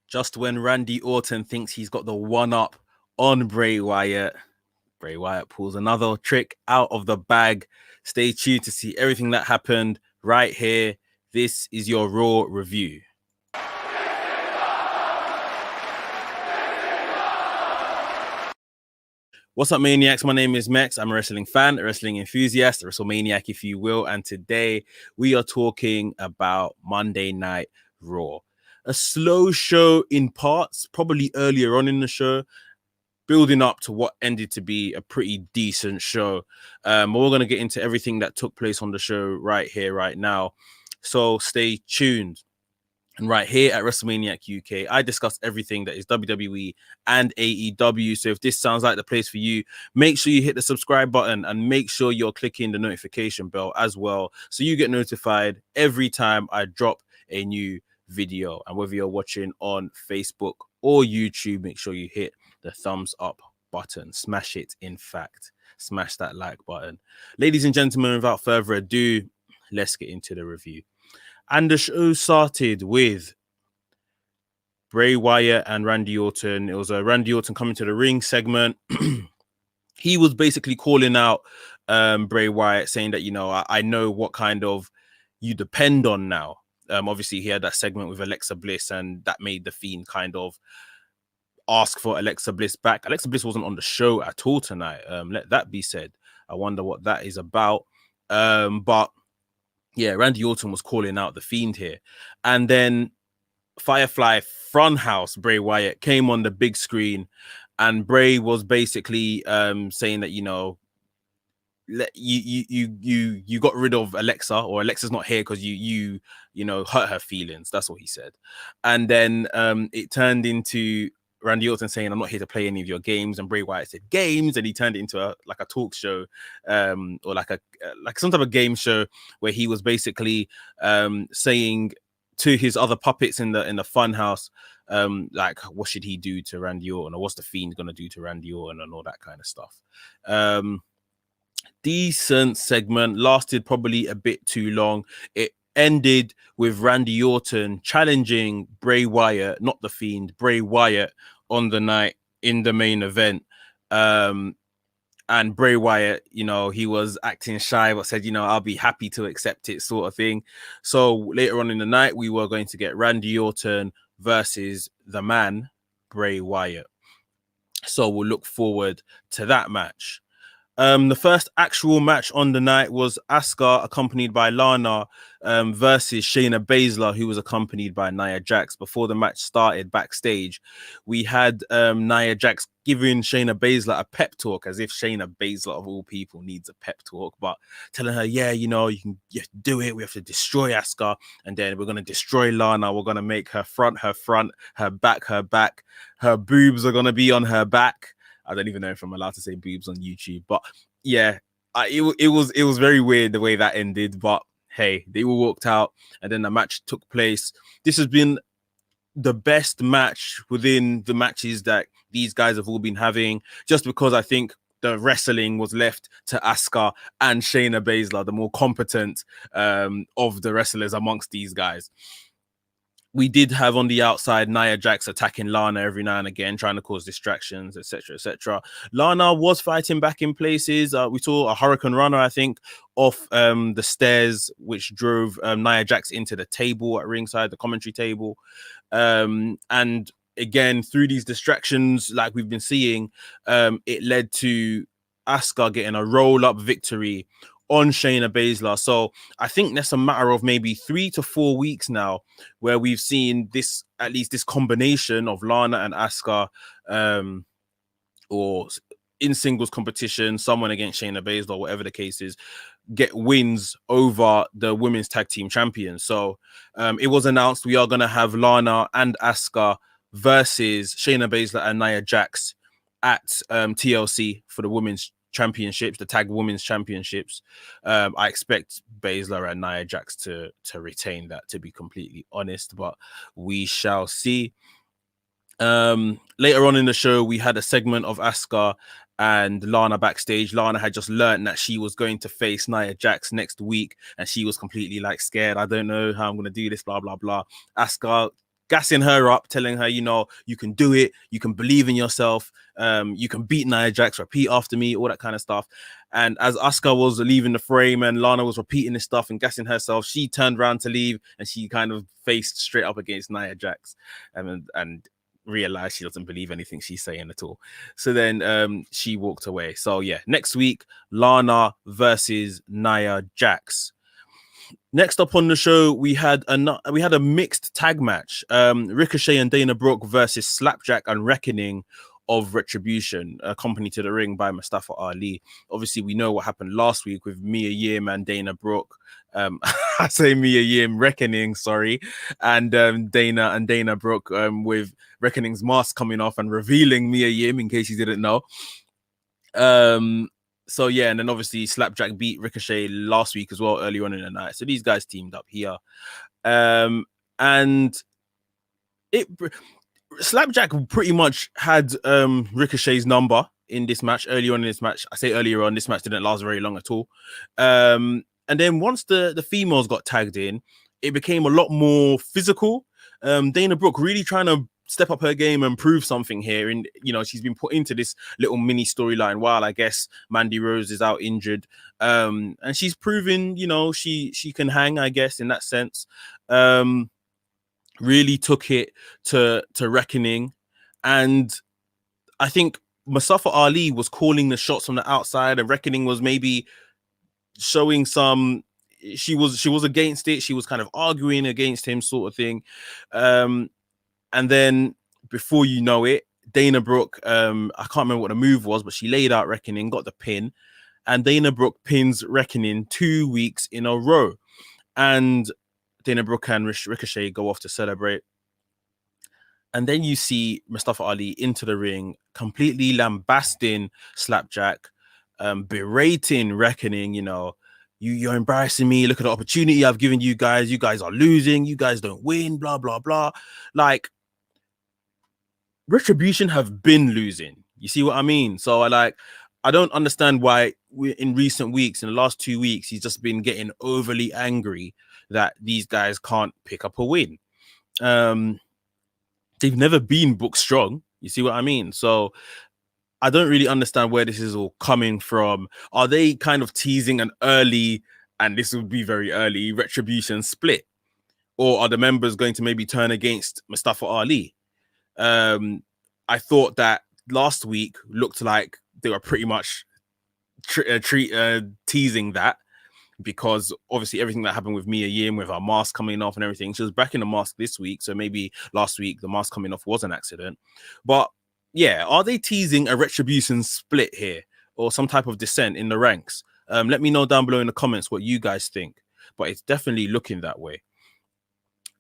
Just when Randy Orton thinks he's got the one up on Bray Wyatt, Bray Wyatt pulls another trick out of the bag. Stay tuned to see everything that happened right here. This is your Raw review. What's up, Maniacs? My name is Mex. I'm a wrestling fan, a wrestling enthusiast, a WrestleManiac, if you will. And today we are talking about Monday Night Raw. A slow show in parts, probably earlier on in the show, building up to what ended to be a pretty decent show. We're going to get into everything that took place on the show right here, right now. So stay tuned. And right here at WrestleManiac UK, I discuss everything that is WWE and AEW. So if this sounds like the place for you, make sure you hit the subscribe button and make sure you're clicking the notification bell as well, so you get notified every time I drop a new video. And whether you're watching on Facebook or YouTube, make sure you hit the thumbs up button. Smash it, in fact. Smash that like button. Ladies and gentlemen, without further ado, let's get into the review. And the show started with Bray Wyatt and Randy Orton. It was a Randy Orton coming to the ring segment. He was basically calling out Bray Wyatt, saying that, you know, I know what kind of you depend on now. Obviously, he had that segment with Alexa Bliss, and that made the Fiend kind of ask for Alexa Bliss back. Alexa Bliss wasn't on the show at all tonight. Let that be said. I wonder what that is about. But yeah, Randy Orton was calling out the Fiend here. And then Firefly funhouse Bray Wyatt came on the big screen, and Bray was basically saying that, you know, you got rid of Alexa, or Alexa's not here because you know, hurt her feelings. That's what he said. And then it turned into Randy Orton saying, I'm not here to play any of your games. And Bray Wyatt said games, and he turned it into a talk show, or like some type of game show, where he was basically saying to his other puppets in the fun house, like, what should he do to Randy Orton, or what's the Fiend gonna do to Randy Orton, and all that kind of stuff. Decent segment, lasted probably a bit too long. It ended with Randy Orton challenging Bray Wyatt, not the Fiend, Bray Wyatt, on the night in the main event. And Bray Wyatt, you know, he was acting shy, but said, you know, I'll be happy to accept it, sort of thing. So later on in the night, we were going to get Randy Orton versus the man, Bray Wyatt. So we'll look forward to that match. The first actual match on the night was Asuka, accompanied by Lana, versus Shayna Baszler, who was accompanied by Nia Jax. Before the match started backstage, we had Nia Jax giving Shayna Baszler a pep talk, as if Shayna Baszler, of all people, needs a pep talk, but telling her, yeah, you know, you have to do it. We have to destroy Asuka, and then we're going to destroy Lana. We're going to make her front, her back. Her boobs are going to be on her back. I don't even know if I'm allowed to say boobs on YouTube, but yeah, it was very weird the way that ended. But hey, they all walked out, and then the match took place. This has been the best match within the matches that these guys have all been having, just because I think the wrestling was left to Asuka and Shayna Baszler, the more competent of the wrestlers amongst these guys. We did have on the outside Nia Jax attacking Lana every now and again, trying to cause distractions, etc., etc. Lana was fighting back in places. We saw a Hurricane Runner, I think, off the stairs, which drove Nia Jax into the table at ringside, the commentary table. And again, through these distractions, like we've been seeing, it led to Asuka getting a roll-up victory on Shayna Baszler. So I think that's a matter of maybe 3 to 4 weeks now where we've seen this, at least this combination of Lana and Asuka, or in singles competition, someone against Shayna Baszler, whatever the case is, get wins over the women's tag team champions. So it was announced we are going to have Lana and Asuka versus Shayna Baszler and Nia Jax at TLC for the women's championships, the tag women's championships. I expect Baszler and Nia Jax to retain that, to be completely honest, but we shall see. Later on in the show, we had a segment of Asuka and Lana backstage. Lana had just learned that she was going to face Nia Jax next week, and she was completely like scared. I don't know how I'm going to do this, blah, blah, blah. Asuka gassing her up, telling her, you can do it, you can believe in yourself, you can beat Nia Jax, repeat after me, all that kind of stuff. And as Asuka was leaving the frame and Lana was repeating this stuff and gassing herself, she turned around to leave and she kind of faced straight up against Nia Jax and realized she doesn't believe anything she's saying at all. So then she walked away. So yeah, next week, Lana versus Nia Jax. Next up on the show, we had a mixed tag match. Ricochet and Dana Brooke versus Slapjack and Reckoning of Retribution, accompanied to the ring by Mustafa Ali. Obviously, we know what happened last week with Mia Yim and Dana Brooke. I say Mia Yim, Reckoning, sorry, and Dana and Dana Brooke with Reckoning's mask coming off and revealing Mia Yim, in case you didn't know. So yeah, and then obviously Slapjack beat Ricochet last week as well, early on in the night. So these guys teamed up here. And Slapjack pretty much had Ricochet's number in this match, early on in this match. I say earlier on, this match didn't last very long at all. And then once the females got tagged in, it became a lot more physical. Dana Brooke really trying to step up her game and prove something here. And, she's been put into this little mini storyline while I guess Mandy Rose is out injured. And she's proven, she can hang, I guess, in that sense. Really took it to Reckoning. And I think Mustafa Ali was calling the shots from the outside, and Reckoning was maybe showing some, she was against it. She was kind of arguing against him, sort of thing. And then before you know it, Dana Brooke, I can't remember what the move was, but she laid out Reckoning, got the pin, and Dana Brooke pins Reckoning 2 weeks in a row. And Dana Brooke and Ricochet go off to celebrate. And then you see Mustafa Ali into the ring, completely lambasting Slapjack, berating Reckoning, you're embarrassing me. Look at the opportunity I've given you guys. You guys are losing. You guys don't win, blah, blah, blah. Like, Retribution have been losing. You see what I mean? So I don't understand why in recent weeks, in the last 2 weeks, he's just been getting overly angry that these guys can't pick up a win. They've never been booked strong. You see what I mean? So I don't really understand where this is all coming from. Are they kind of teasing an early, and this would be very early, Retribution split? Or are the members going to maybe turn against Mustafa Ali? I thought that last week looked like they were pretty much teasing that, because obviously everything that happened with Mia Yim, with her mask coming off and everything, she was back in the mask this week. So maybe last week the mask coming off was an accident. But yeah, are they teasing a Retribution split here or some type of descent in the ranks? Let me know down below in the comments what you guys think. But it's definitely looking that way.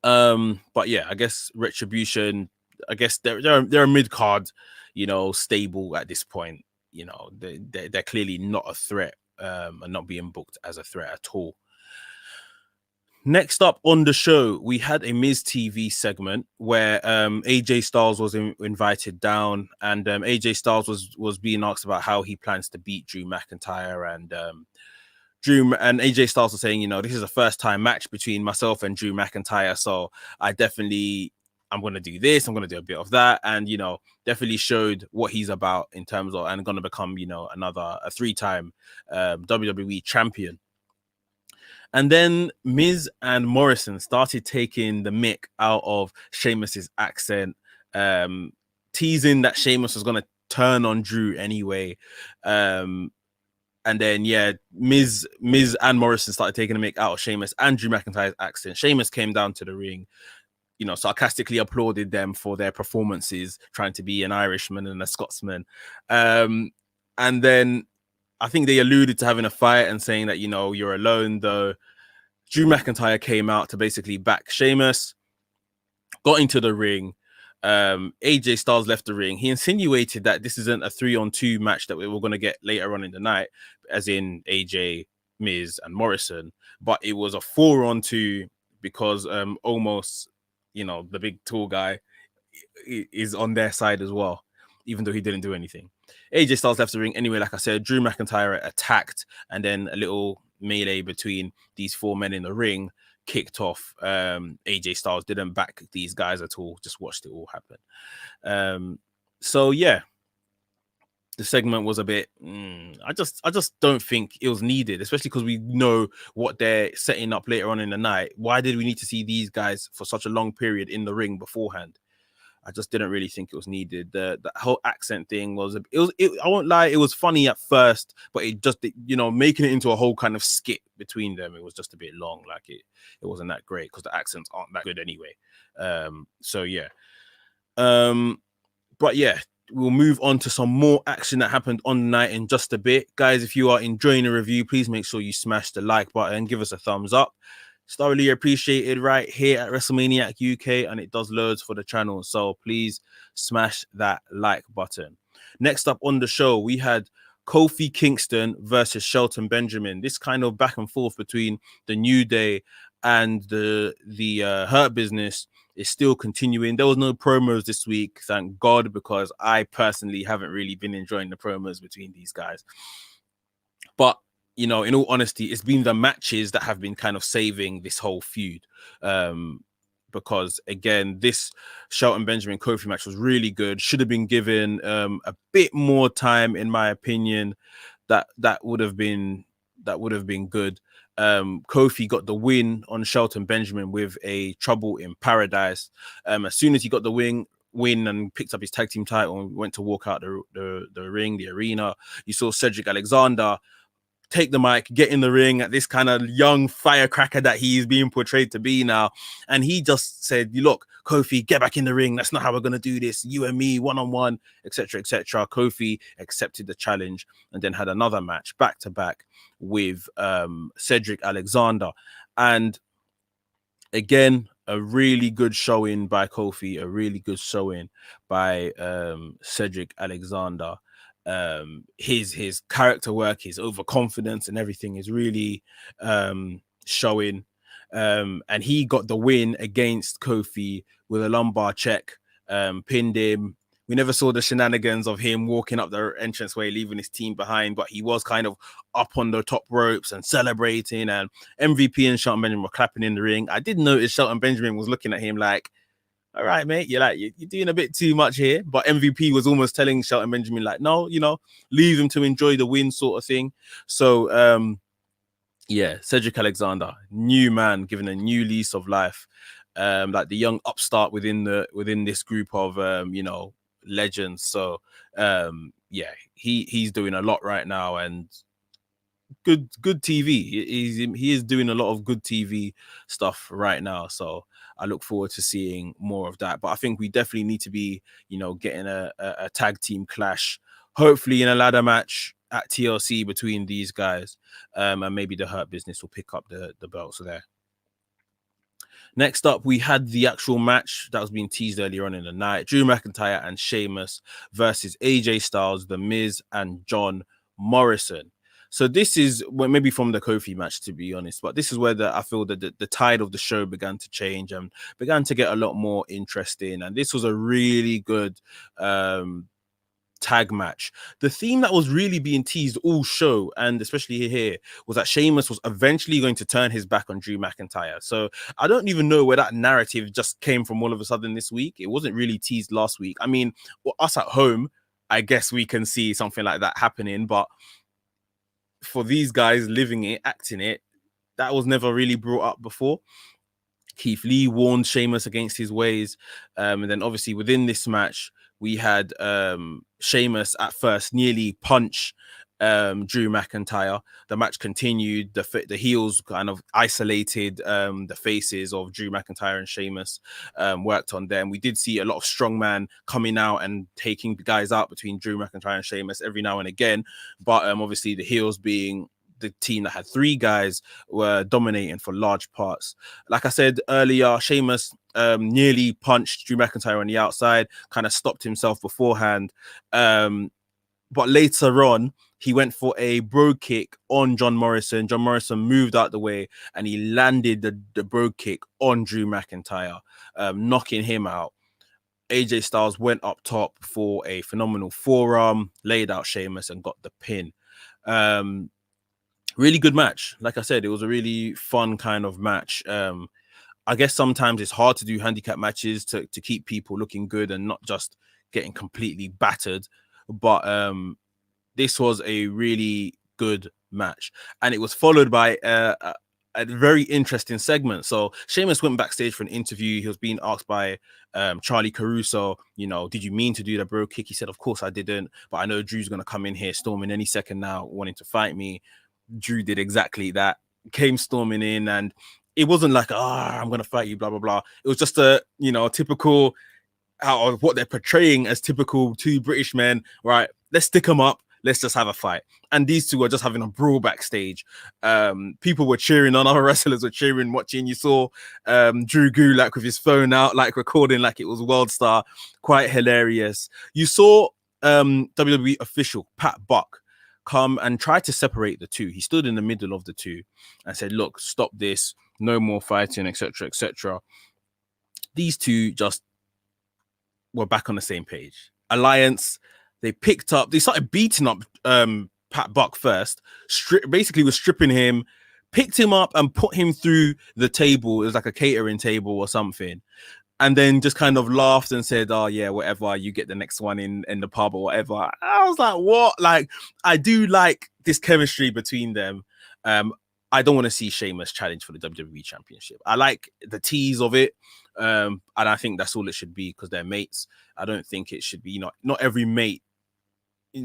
But yeah, I guess Retribution, I guess they're a mid-card, stable at this point. They're clearly not a threat, and not being booked as a threat at all. Next up on the show, we had a Miz TV segment where AJ Styles was invited down, and AJ Styles was being asked about how he plans to beat Drew McIntyre, and Drew and AJ Styles are saying, this is a first time match between myself and Drew McIntyre, so I'm going to do this, I'm going to do a bit of that, and, definitely showed what he's about in terms of, and going to become, a 3-time WWE champion. And then Miz and Morrison started taking the mick out of Sheamus's accent, teasing that Sheamus was going to turn on Drew anyway. And then, yeah, Miz and Morrison started taking the mick out of Sheamus and Drew McIntyre's accent. Sheamus came down to the ring, sarcastically applauded them for their performances, trying to be an Irishman and a Scotsman. And then I think they alluded to having a fight and saying that, you're alone, though. Drew McIntyre came out to basically back Sheamus, got into the ring. AJ Styles left the ring. He insinuated that this isn't a 3-on-2 match that we were going to get later on in the night, as in AJ, Miz, and Morrison, but it was a 4-on-2 because almost, the big tall guy is on their side as well, even though he didn't do anything. AJ Styles left the ring anyway. Like I said, Drew McIntyre attacked, and then a little melee between these 4 men in the ring kicked off. AJ Styles didn't back these guys at all, just watched it all happen. So yeah, the segment was a bit I just don't think it was needed, especially because we know what they're setting up later on in the night. Why did we need to see these guys for such a long period in the ring beforehand? I just didn't really think it was needed. The whole accent thing was I won't lie, it was funny at first, but it just, making it into a whole kind of skit between them, it was just a bit long. Like it wasn't that great because the accents aren't that good anyway. So yeah. But yeah, we'll move on to some more action that happened on the night in just a bit. Guys, if you are enjoying the review, please make sure you smash the like button, give us a thumbs up. It's thoroughly appreciated right here at WrestleManiac UK, and it does loads for the channel. So please smash that like button. Next up on the show, we had Kofi Kingston versus Shelton Benjamin. This kind of back and forth between the New Day and the Hurt Business is still continuing. There was no promos this week, thank God, because I personally haven't really been enjoying the promos between these guys. But in all honesty, it's been the matches that have been kind of saving this whole feud. Because again, this Shelton Benjamin Kofi match was really good. Should have been given a bit more time, in my opinion. That would have been good. Kofi got the win on Shelton Benjamin with a Trouble in Paradise. As soon as he got the win and picked up his tag team title and went to walk out the ring, the arena, you saw Cedric Alexander take the mic, get in the ring at this kind of young firecracker that he's being portrayed to be now. And he just said, look, Kofi, get back in the ring. That's not how we're going to do this. You and me, one-on-one, etc., etc. Kofi accepted the challenge and then had another match back-to-back with Cedric Alexander. And again, a really good showing by Kofi, a really good showing by Cedric Alexander. His character work, his overconfidence and everything is really showing. And he got the win against Kofi with a lumbar check, pinned him. We never saw the shenanigans of him walking up the entranceway, leaving his team behind, but he was kind of up on the top ropes and celebrating, and MVP and Shelton Benjamin were clapping in the ring. I did notice Shelton Benjamin was looking at him like, all right, mate, you're doing a bit too much here. But MVP was almost telling Shelton Benjamin, like, no, leave him to enjoy the win sort of thing. So, yeah, Cedric Alexander, new man, given a new lease of life. Like the young upstart within this group of, legends. So, yeah, he's doing a lot right now, and good TV. He is doing a lot of good TV stuff right now. So I look forward to seeing more of that. But I think we definitely need to be, getting a tag team clash, hopefully in a ladder match at TLC between these guys. And maybe the Hurt Business will pick up the belts there. Next up, we had the actual match that was being teased earlier on in the night. Drew McIntyre and Sheamus versus AJ Styles, The Miz, and John Morrison. So this is maybe from the Kofi match, to be honest, but this is where I feel that the tide of the show began to change and began to get a lot more interesting. And this was a really good tag match. The theme that was really being teased all show, and especially here, was that Sheamus was eventually going to turn his back on Drew McIntyre. So I don't even know where that narrative just came from all of a sudden this week. It wasn't really teased last week. I mean, us at home, I guess we can see something like that happening, but for these guys living it, acting it, that was never really brought up before. Keith Lee warned Sheamus against his ways. And then obviously within this match, we had Sheamus at first nearly punch Drew McIntyre. The match continued. The heels kind of isolated the faces of Drew McIntyre and Sheamus, worked on them. We did see a lot of strongman coming out and taking the guys out between Drew McIntyre and Sheamus every now and again. But obviously the heels, being the team that had three guys, were dominating for large parts. Like I said earlier, Sheamus nearly punched Drew McIntyre on the outside, kind of stopped himself beforehand. But later on, he went for a bro kick on John Morrison. John Morrison moved out the way and he landed the bro kick on Drew McIntyre, knocking him out. AJ Styles went up top for a phenomenal forearm, laid out Sheamus and got the pin. Really good match. Like I said, it was a really fun kind of match. I guess sometimes it's hard to do handicap matches to keep people looking good and not just getting completely battered. But this was a really good match, and it was followed by a very interesting segment. So Sheamus went backstage for an interview. He was being asked by Charlie Caruso, did you mean to do the bro kick? He said, of course I didn't, but I know Drew's going to come in here storming any second now, wanting to fight me. Drew did exactly that, came storming in, and it wasn't like, I'm going to fight you, blah, blah, blah. It was just a, typical out of what they're portraying as typical two British men, right? Let's stick them up. Let's just have a fight. And these two are just having a brawl backstage. People were cheering on, other wrestlers were cheering, watching. You saw Drew Gulak with his phone out, like recording like it was World Star. Quite hilarious. You saw WWE official Pat Buck come and try to separate the two. He stood in the middle of the two and said, look, stop this. No more fighting, etc., etc. These two just were back on the same page. Alliance, they started beating up Pat Buck first, basically was stripping him, picked him up and put him through the table. It was like a catering table or something. And then just kind of laughed and said, oh yeah, whatever, you get the next one in the pub or whatever. I was like, what? Like, I do like this chemistry between them. I don't want to see Sheamus challenge for the WWE Championship. I like the tease of it. And I think that's all it should be because they're mates. I don't think it should be, not every mate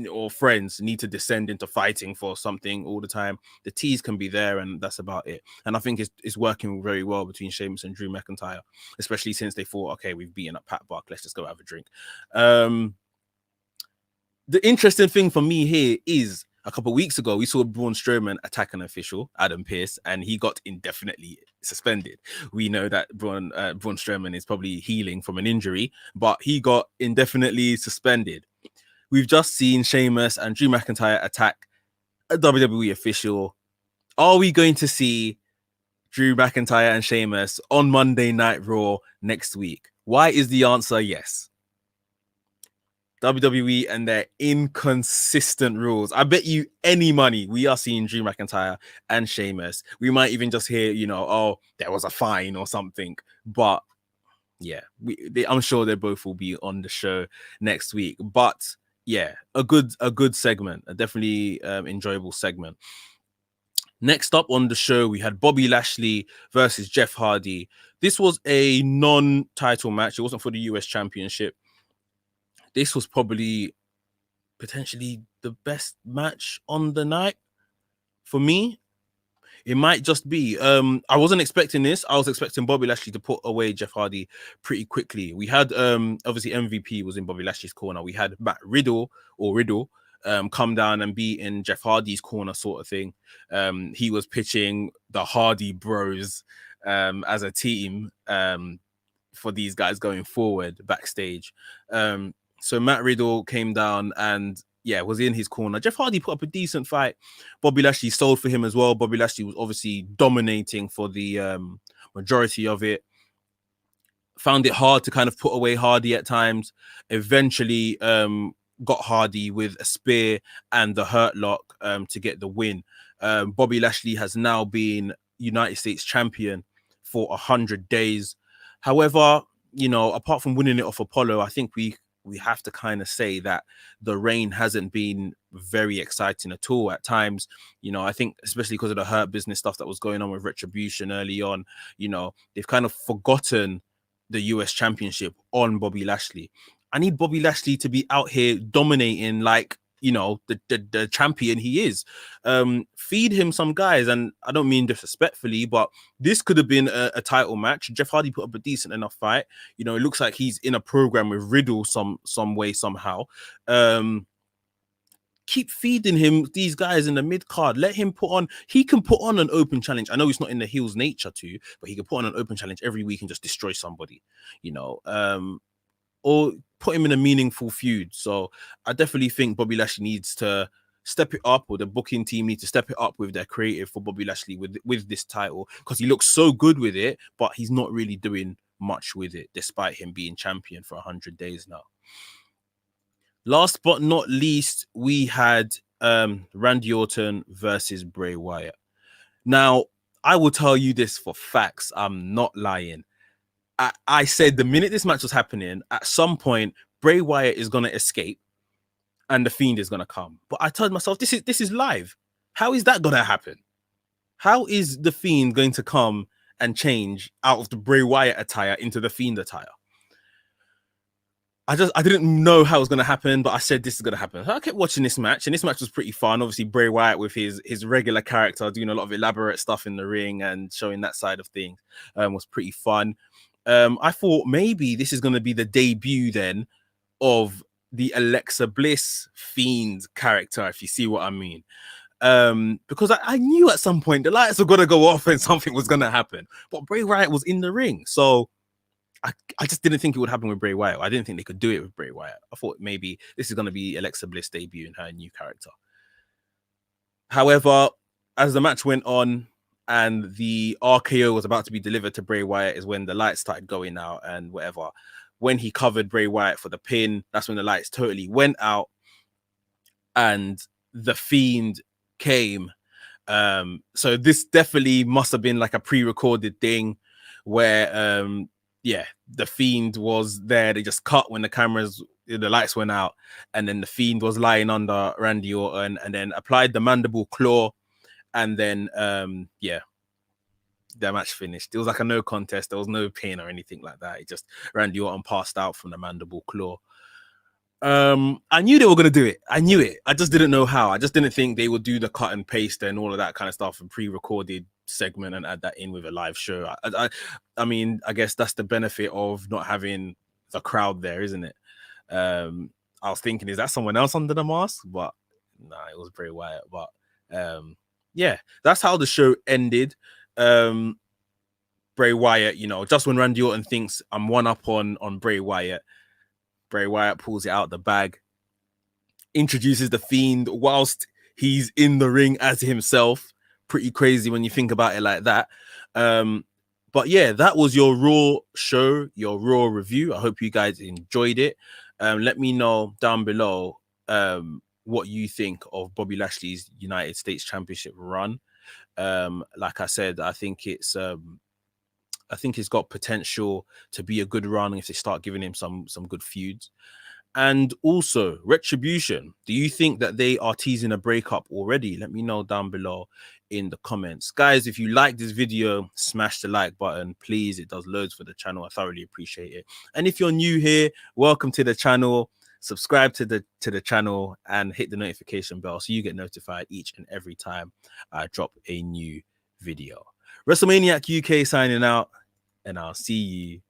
or friends need to descend into fighting for something all the time. The tease can be there and that's about it. And I think it's working very well between Sheamus and Drew McIntyre, especially since they thought, okay, we've beaten up Pat Buck, let's just go have a drink. The interesting thing for me here is a couple of weeks ago, we saw Braun Strowman attack an official, Adam Pearce, and he got indefinitely suspended. We know that Braun Strowman is probably healing from an injury, but he got indefinitely suspended. We've just seen Sheamus and Drew McIntyre attack a WWE official. Are we going to see Drew McIntyre and Sheamus on Monday Night Raw next week? Why is the answer yes? WWE and their inconsistent rules. I bet you any money we are seeing Drew McIntyre and Sheamus. We might even just hear, oh, there was a fine or something. But yeah, I'm sure they both will be on the show next week. But yeah, a good segment, a definitely enjoyable segment. Next up on the show, we had Bobby Lashley versus Jeff Hardy. This was a non-title match. It wasn't for the US Championship. This was probably potentially the best match on the night for me. It might just be. I wasn't expecting this. I was expecting Bobby Lashley to put away Jeff Hardy pretty quickly. We had obviously MVP was in Bobby Lashley's corner. We had Matt Riddle come down and be in Jeff Hardy's corner, sort of thing. He was pitching the Hardy Bros as a team for these guys going forward backstage. So Matt Riddle came down and was in his corner. Jeff Hardy put up a decent fight. Bobby Lashley sold for him as well. Bobby Lashley was obviously dominating for the majority of it. Found it hard to kind of put away Hardy at times. Eventually got Hardy with a spear and the hurt lock to get the win. Bobby Lashley has now been United States champion for 100 days. However, apart from winning it off Apollo, I think we have to kind of say that the reign hasn't been very exciting at all at times. I think especially because of the Hurt Business stuff that was going on with Retribution early on, they've kind of forgotten the US Championship on Bobby Lashley. I need Bobby Lashley to be out here dominating like, the champion he is. Feed him some guys, and I don't mean disrespectfully, but this could have been a title match. Jeff Hardy put up a decent enough fight. It looks like he's in a program with Riddle some way, somehow. Keep feeding him these guys in the mid card. Let him he can put on an open challenge. I know it's not in the heel's nature to, but he can put on an open challenge every week and just destroy somebody, or put him in a meaningful feud. So I definitely think Bobby Lashley needs to step it up, or the booking team needs to step it up with their creative for Bobby Lashley with this title, because he looks so good with it, but he's not really doing much with it, despite him being champion for 100 days now. Last but not least, we had Randy Orton versus Bray Wyatt. Now, I will tell you this for facts. I'm not lying. I said the minute this match was happening, at some point, Bray Wyatt is going to escape and the Fiend is going to come. But I told myself, this is live. How is that going to happen? How is the Fiend going to come and change out of the Bray Wyatt attire into the Fiend attire? I didn't know how it was going to happen, but I said this is going to happen. So I kept watching this match, and this match was pretty fun. Obviously, Bray Wyatt with his regular character doing a lot of elaborate stuff in the ring and showing that side of things was pretty fun. I thought maybe this is going to be the debut then of the Alexa Bliss Fiend character, if you see what I mean. Because I knew at some point the lights were going to go off and something was going to happen. But Bray Wyatt was in the ring, so I just didn't think it would happen with Bray Wyatt. I didn't think they could do it with Bray Wyatt. I thought maybe this is going to be Alexa Bliss debut in her new character. However, as the match went on and the RKO was about to be delivered to Bray Wyatt is when the lights started going out and whatever. When he covered Bray Wyatt for the pin, that's when the lights totally went out and the Fiend came. So this definitely must have been like a pre-recorded thing where the Fiend was there. They just cut when the lights went out, and then the Fiend was lying under Randy Orton and then applied the mandible claw, and then the match finished. It was like a no contest. There was no pin or anything like that. It just Randy Orton passed out from the mandible claw. I knew they were going to do it. I knew it. I just didn't know how. I just didn't think they would do the cut and paste and all of that kind of stuff and pre-recorded segment and add that in with a live show. I mean, I guess that's the benefit of not having the crowd there, isn't it? I was thinking, is that someone else under the mask? But nah, it was Bray Wyatt. But that's how the show ended. Bray Wyatt, just when Randy Orton thinks I'm one up on Bray Wyatt, Bray Wyatt pulls it out the bag, introduces the Fiend whilst he's in the ring as himself. Pretty crazy when you think about it like that. But yeah, that was your Raw show, your Raw review. I hope you guys enjoyed it. Let me know down below what you think of Bobby Lashley's United States Championship run. Like I said, I think it's got potential to be a good run if they start giving him some good feuds. And also, Retribution. Do you think that they are teasing a breakup already? Let me know down below in the comments. Guys, if you like this video, smash the like button, please. It does loads for the channel. I thoroughly appreciate it. And if you're new here, welcome to the channel. Subscribe to the channel and hit the notification bell so you get notified each and every time I drop a new video. WrestleManiac UK signing out, and I'll see you